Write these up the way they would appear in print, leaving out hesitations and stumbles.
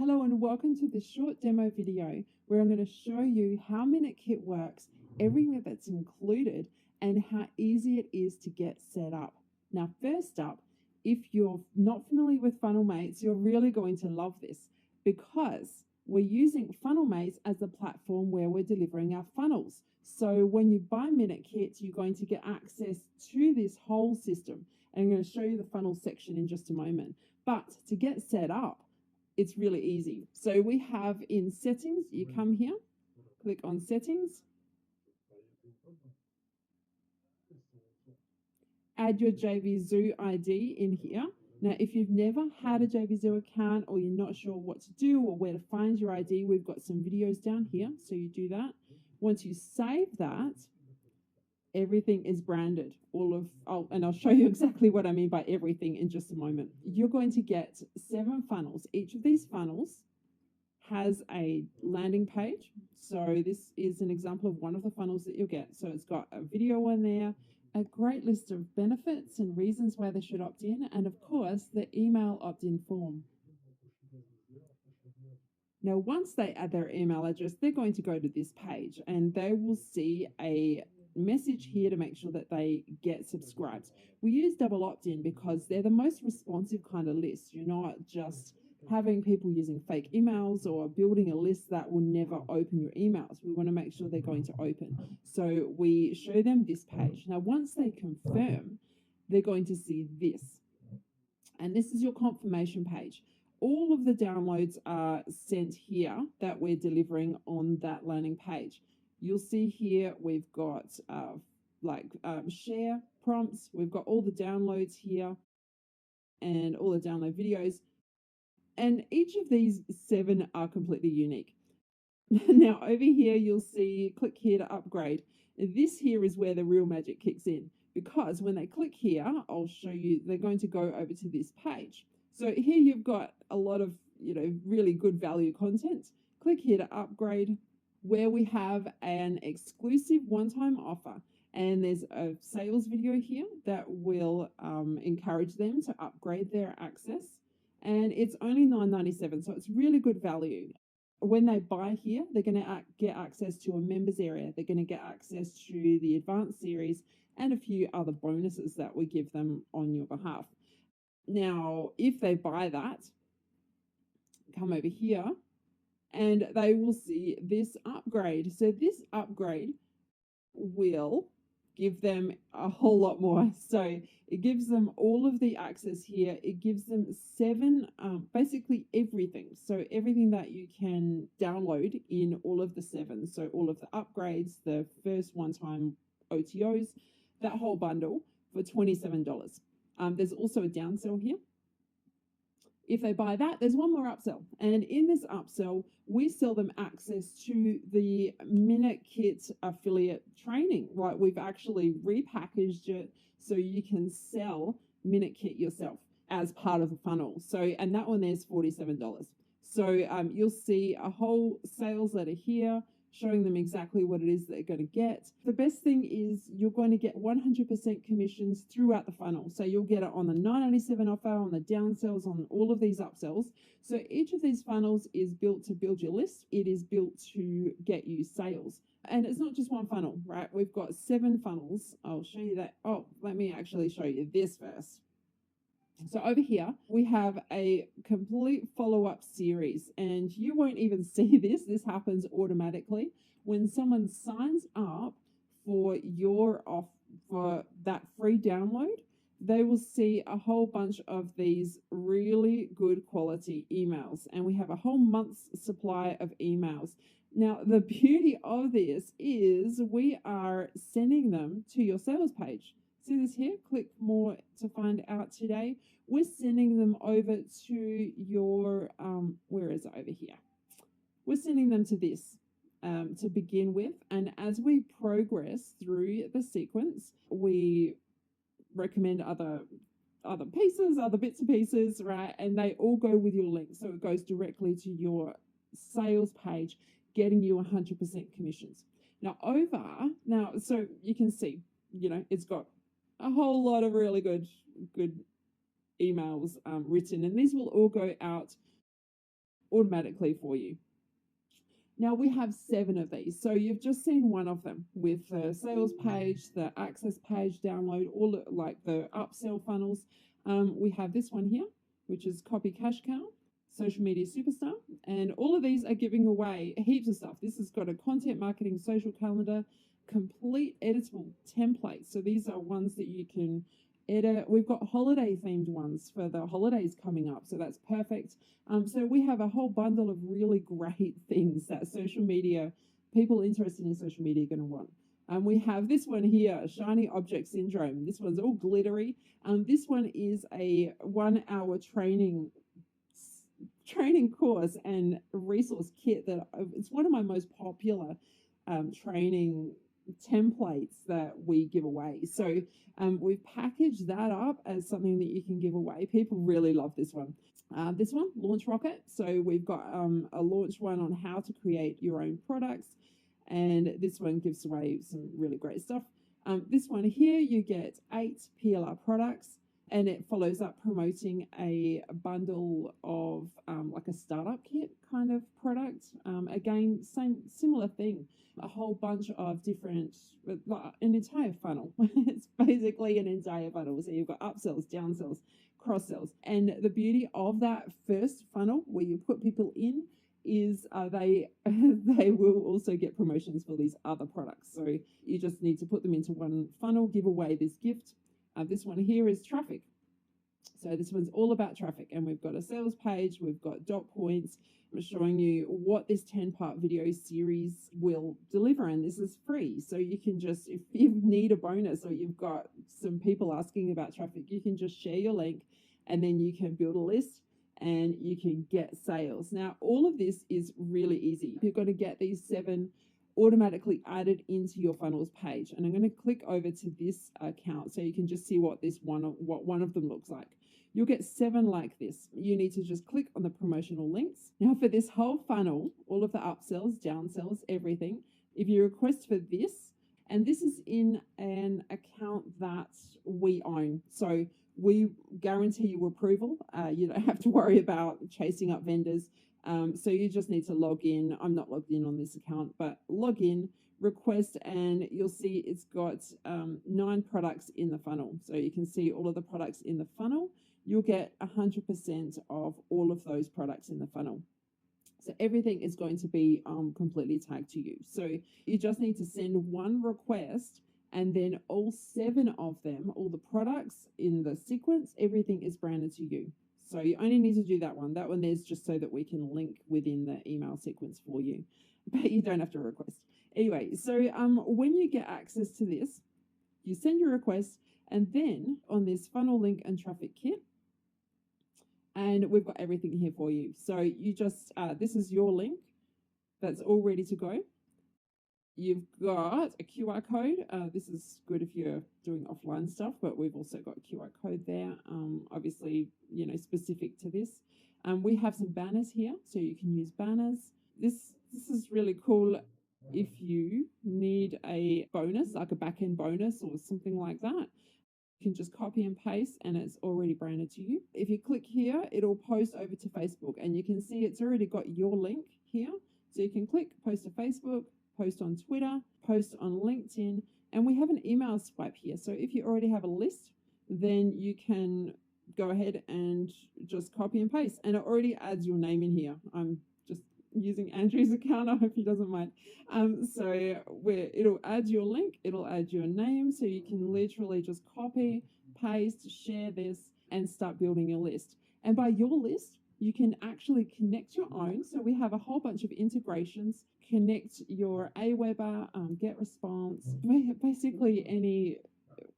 Hello and welcome to this short demo video where I'm going to show you how MinuteKit works, everything that's included, and how easy it is to get set up. Now, first up, if you're not familiar with FunnelMates, you're really going to love this because we're using FunnelMates as the platform where we're delivering our funnels. So when you buy MinuteKit, you're going to get access to this whole system. And I'm going to show you the funnel section in just a moment. But to get set up, it's really easy. So we have in settings, you come here, click on settings, add your JVZoo ID in here. Now, if you've never had a JVZoo account or you're not sure what to do or where to find your ID, we've got some videos down here. So you do that. Once you save that, everything is branded. And I'll show you exactly what I mean by everything in just a moment. You're going to get 7 funnels. Each of these funnels has a landing page. So this is an example of one of the funnels that you'll get. So it's got a video on there, a great list of benefits and reasons why they should opt in, and of course, the email opt-in form. Now, once they add their email address, they're going to go to this page and they will see a message here to make sure that they get subscribed. We use double opt-in because they're the most responsive kind of list. You're not just having people using fake emails or building a list that will never open your emails. We want to make sure they're going to open. So we show them this page. Now, once they confirm, they're going to see this. And this is your confirmation page. All of the downloads are sent here that we're delivering on that landing page. You'll see here we've got share prompts. We've got all the downloads here and all the download videos. And each of these 7 are completely unique. Now over here, you'll see click here to upgrade. This here is where the real magic kicks in, because when they click here, I'll show you, they're going to go over to this page. So here you've got a lot of, really good value content. Click here to upgrade, where we have an exclusive one-time offer. And there's a sales video here that will encourage them to upgrade their access. And it's only $9.97, so it's really good value. When they buy here, they're going to get access to a members area. They're going to get access to the advanced series and a few other bonuses that we give them on your behalf. Now, if they buy that, come over here and they will see this upgrade. So this upgrade will give them a whole lot more. So it gives them all of the access here. It gives them 7, basically everything. So everything that you can download in all of the 7. So all of the upgrades, the first one-time OTOs, that whole bundle for $27. There's also a downsell here. If they buy that, there's one more upsell. And in this upsell, we sell them access to the MinuteKit affiliate training. Right? We've actually repackaged it so you can sell MinuteKit yourself as part of the funnel. So, and that one there's $47. So you'll see a whole sales letter here showing them exactly what it is they're going to get. The best thing is you're going to get 100% commissions throughout the funnel. So you'll get it on the $9.97 offer, on the downsells, on all of these upsells. So each of these funnels is built to build your list. It is built to get you sales. And it's not just one funnel, right? We've got 7 funnels. I'll show you that. Oh, let me actually show you this first. So over here, we have a complete follow-up series, and you won't even see this. This happens automatically. When someone signs up for for that free download, they will see a whole bunch of these really good quality emails, and we have a whole month's supply of emails. Now, the beauty of this is we are sending them to your sales page. See this here? Click more to find out today. We're sending them over to your, where is it over here? We're sending them to this to begin with. And as we progress through the sequence, we recommend other pieces, other bits and pieces, right? And they all go with your link. So it goes directly to your sales page, getting you 100% commissions. Now, so you can see, it's got a whole lot of really good emails written, and these will all go out automatically for you. Now we have 7 of these. So you've just seen one of them with the sales page, the access page, download, all like the upsell funnels. We have this one here, which is Copy Cash Cow, Social Media Superstar. And all of these are giving away heaps of stuff. This has got a content marketing social calendar, complete editable templates. So these are ones that you can edit. We've got holiday themed ones for the holidays coming up. So that's perfect. So we have a whole bundle of really great things that social media, people interested in social media are going to want. We have this one here, Shiny Object Syndrome. This one's all glittery. This one is a 1-hour training course and resource kit that it's one of my most popular training templates that we give away. So we've packaged that up as something that you can give away. People really love this one. This one, Launch Rocket. So we've got a launch one on how to create your own products. And this one gives away some really great stuff. This one here, you get 8 PLR products, and it follows up promoting a bundle of like a startup kit kind of product. Again, similar thing, a whole bunch of different, an entire funnel. It's basically an entire funnel. So you've got upsells, downsells, cross sells. And the beauty of that first funnel where you put people in is they will also get promotions for these other products. So you just need to put them into one funnel, give away this gift. This one here is traffic. So this one's all about traffic, and we've got a sales page, we've got dot points. I'm showing you what this 10-part video series will deliver, and this is free. So you can just, if you need a bonus or you've got some people asking about traffic, you can just share your link and then you can build a list and you can get sales. Now, all of this is really easy. You're going to get these 7 automatically added into your funnels page. And I'm going to click over to this account so you can just see what one of them looks like. You'll get 7 like this. You need to just click on the promotional links. Now for this whole funnel, all of the upsells, downsells, everything, if you request for this, and this is in an account that we own. So we guarantee you approval. You don't have to worry about chasing up vendors. So you just need to log in. I'm not logged in on this account, but log in, request, and you'll see it's got 9 products in the funnel. So you can see all of the products in the funnel. You'll get 100% of all of those products in the funnel. So everything is going to be completely tagged to you. So you just need to send one request, and then all 7 of them, all the products in the sequence, everything is branded to you. So you only need to do that one. That one there's just so that we can link within the email sequence for you, but you don't have to request. Anyway, so when you get access to this, you send your request, and then on this funnel link and traffic kit, and we've got everything here for you. So you just, this is your link that's all ready to go. You've got a QR code. This is good if you're doing offline stuff, but we've also got a QR code there, obviously, specific to this. We have some banners here, so you can use banners. This is really cool if you need a bonus, like a back-end bonus or something like that. You can just copy and paste, and it's already branded to you. If you click here, it'll post over to Facebook, and you can see it's already got your link here. So you can click post to Facebook, post on Twitter, post on LinkedIn, and we have an email swipe here. So if you already have a list, then you can go ahead and just copy and paste, and it already adds your name in here. I'm just using Andrew's account. I hope he doesn't mind. So it'll add your link, it'll add your name, so you can literally just copy, paste, share this, and start building your list. And by your list, you can actually connect your own. So we have a whole bunch of integrations. Connect your Aweber, GetResponse, basically any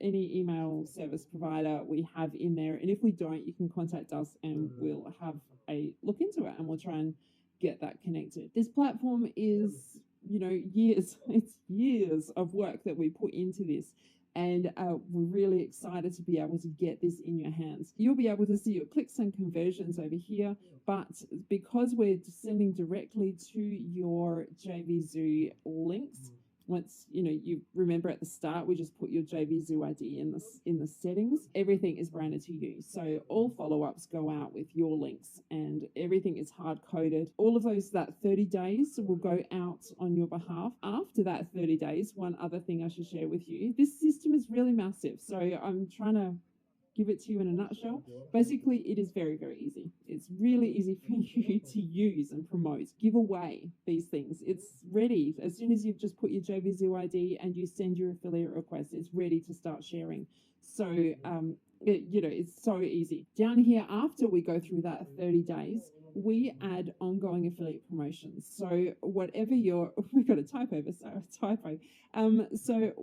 email service provider we have in there. And if we don't, you can contact us and we'll have a look into it and we'll try and get that connected. This platform is, years, it's years of work that we put into this. And we're really excited to be able to get this in your hands. You'll be able to see your clicks and conversions over here, but because we're sending directly to your JVZoo links, Once you remember at the start, we just put your JVZoo ID in the settings. Everything is branded to you, so all follow-ups go out with your links, and everything is hard coded. All of those, that 30 days will go out on your behalf. After that 30 days, one other thing I should share with you: this system is really massive, so I'm trying to give it to you in a nutshell. Basically, it is very, very easy. It's really easy for you to use and promote, give away these things. It's ready. As soon as you've just put your JVZoo ID and you send your affiliate request, it's ready to start sharing. So, it's so easy. Down here, after we go through that 30 days, we add ongoing affiliate promotions. So whatever we've got a typo, typo. So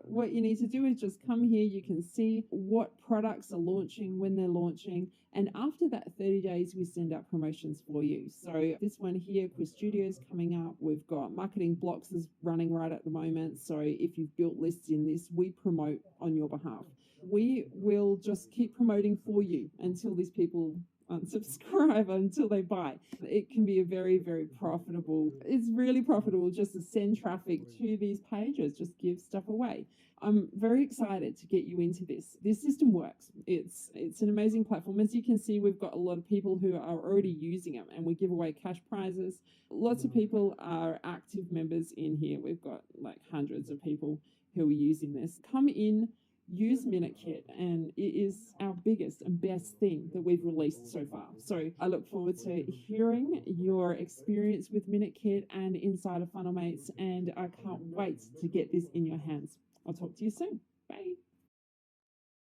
what you need to do is just come here. You can see what products are launching, when they're launching, and after that 30 days, we send out promotions for you. So this one here, Quiz Studios coming up. We've got Marketing Blocks is running right at the moment. So if you've built lists in this, we promote on your behalf. We will just keep promoting for you until these people unsubscribe, until they buy. It can be a very, very profitable, it's really profitable just to send traffic to these pages, just give stuff away. I'm very excited to get you into this. This system works. It's an amazing platform. As you can see, we've got a lot of people who are already using them, and we give away cash prizes. Lots of people are active members in here. We've got like hundreds of people who are using this. Come in, use MinuteKit, and it is our biggest and best thing that we've released so far. So I look forward to hearing your experience with MinuteKit and Insider Funnel Mates, and I can't wait to get this in your hands. I'll talk to you soon. Bye.